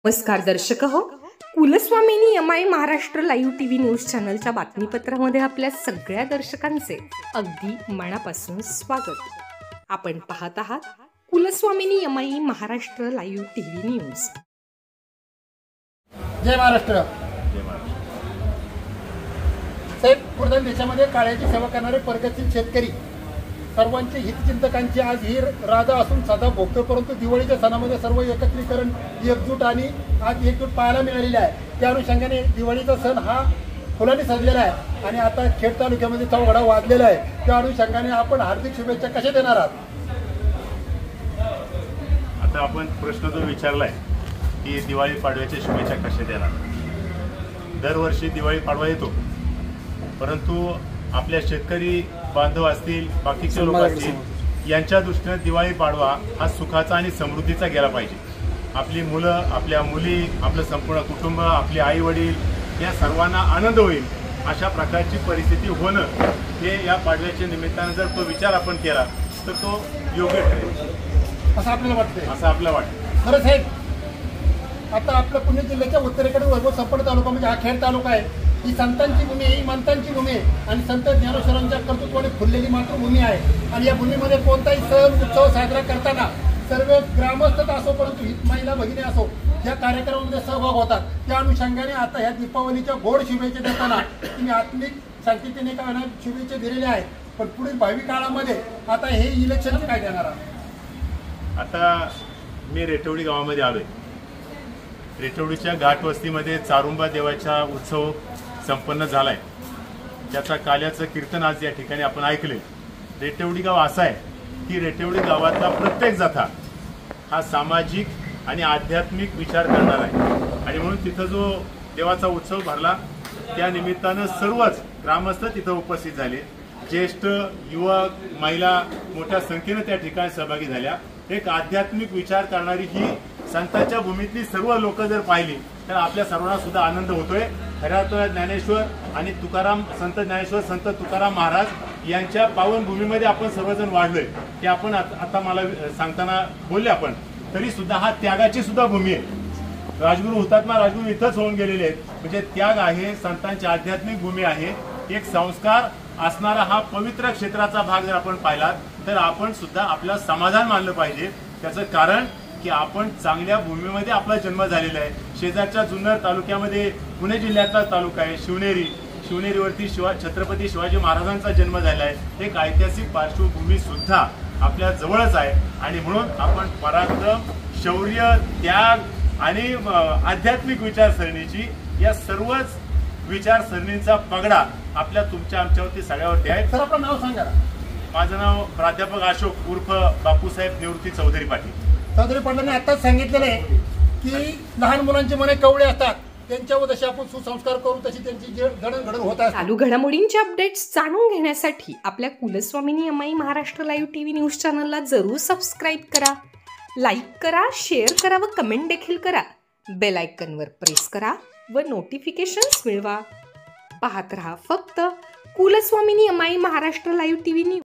नमस्कार दर्शक हो, Kulswamini MI Maharashtra live TV news चॅनलच्या बातमीपत्रामध्ये आपल्या सगळ्या दर्शकांचे अगदी मनापासून स्वागत। आपण पाहत आहात Kulswamini MI Maharashtra live TV news. जय महाराष्ट्र। साहेब, पूर्ण देशामध्ये काळ्याची सेवा करणारे प्रगतशील शेतकरी सर्वांचे हितचिंतकांची आज ही राजा असून सदा भोगतो, परंतु दिवाळीच्या सणामध्ये सर्व एकत्रीकरण एकजूट आणि आज एकजूट पाहायला मिळालेली आहे। त्या अनुषंगाने दिवाळीचा सण हा फुलांनी सजलेला आहे आणि आता खेड तालुक्यामध्ये चौघडा वाजलेला आहे। त्या अनुषंगाने आपण हार्दिक शुभेच्छा कशा देणार आहात? आता आपण प्रश्न जो विचारलाय की दिवाळी पाडव्याच्या शुभेच्छा कशा देणार। दरवर्षी दिवाळी पाडवा येतो, परंतु आपल्या शेतकरी बांधव असतील, बाकीचे लोक असतील, यांच्या दृष्टीने दिवाळी पाडवा हा सुखाचा आणि समृद्धीचा गेला पाहिजे। आपली मुलं, आपल्या मुली, आपलं संपूर्ण कुटुंब, आपले आई वडील या सर्वांना आनंद होईल अशा प्रकारची परिस्थिती होणं हे या पाडव्याच्या निमित्तानं जर तो विचार आपण केला तर तो योग्य ठरेल असं आपल्याला वाटतं। खरं साहेब, आता आपल्या पुणे जिल्ह्याच्या उत्तरेकडे वैभव संपन्न तालुका म्हणजे हा खेड तालुका आहे। ही संतांची भूमी आहे, ही मंतांची भूमी आहे आणि संत ज्ञानेश्वरांच्या कर्तृत्वाने फुललेली मातृभूमी आहे। आणि या भूमीमध्ये कोणताही सण उत्सव साजरा करताना सर्व ग्रामस्थ असो, परंतु हित महिला भगिनी असो, या कार्यक्रमामध्ये सहभाग होतात। त्या अनुषंगाने आता ह्या दीपावलीच्या गोड शुभेच्छा देताना तुम्ही आत्मिक शांततेने का शुभेच्छा दिलेल्या आहेत, पण पुढील भावी काळामध्ये आता हे इलेक्शन काय देणार आहात? आता मी रेटवडी गावामध्ये आलोय। रेटवडीच्या घाट वस्तीमध्ये चारुंबा देवाचा उत्सव संपन्न झालाय। त्याचा काल्याचं कीर्तन आज या ठिकाणी आपण ऐकले। रेटवडी गाव असं आहे की रेटवडी गावातला प्रत्येक जथा हा सामाजिक आणि आध्यात्मिक विचार करणार आहे आणि म्हणून तिथं जो देवाचा उत्सव भरला त्या निमित्तानं सर्वच ग्रामस्थ तिथं उपस्थित झाले। ज्येष्ठ, युवक, महिला मोठ्या संख्येने त्या ठिकाणी सहभागी झाल्या। एक आध्यात्मिक विचार करणारी ही संतांच्या भूमीतली सर्व लोक जर पाहिली तर आपल्या सर्वांना सुद्धा आनंद होतोय। खऱ्या अर्थाने ज्ञानेश्वर आणि तुकाराम, संत ज्ञानेश्वर, संत तुकाराम महाराज यांच्या पावनभूमीमध्ये आपण सर्वजण वाढलोय। ते आपण आता मला सांगताना बोलले आपण, तरी सुद्धा हा त्यागाची सुद्धा भूमी आहे। राजगुरू हुतात्मा राजगुरू इथंच होऊन गेलेले आहेत, म्हणजे त्याग आहे, संतांची आध्यात्मिक भूमी आहे। एक संस्कार असणारा हा पवित्र क्षेत्राचा भाग जर आपण पाहिला तर आपण सुद्धा आपलं समाधान मानलं पाहिजे। त्याचं कारण की आपण चांगल्या भूमीमध्ये आपला जन्म झालेला आहे। शेजारच्या जुन्नर तालुक्यामध्ये पुणे जिल्ह्यातला तालुका आहे शिवनेरी, शिवनेरीवरती छत्रपती शिवाजी महाराजांचा जन्म झाला आहे। एक ऐतिहासिक पार्श्वभूमी सुद्धा आपल्या जवळच आहे आणि म्हणून आपण पराक्रम, शौर्य, त्याग आणि आध्यात्मिक विचारसरणीची या सर्वच विचारसरणीचा पगडा आपल्या तुमच्या आमच्यावरती सगळ्यावरती आहे। सर, आपलं नाव सांगा। माझं नाव प्राध्यापक अशोक उर्फ बापूसाहेब निवृत्ती चौधरी पाटील। चौधरी पाटलांनी आताच सांगितलेलं आहे की लहान मुलांची मने कवळे असतात, त्यांच्यावर जसे आपण सुसंस्कार करू तशी त्यांची जडणघडण होत असते। चालू घडामोडींचे अपडेट्स जाणून घेण्यासाठी आपल्या Kulswamini MI Maharashtra live TV news चॅनलला जरूर सबस्क्राईब करा, लाईक करा, शेअर करा व कमेंट देखील करा। बेल आयकॉनवर प्रेस करा व नोटिफिकेशन्स मिळवा। पाहत रहा फक्त Kulswamini MI Maharashtra live TV news.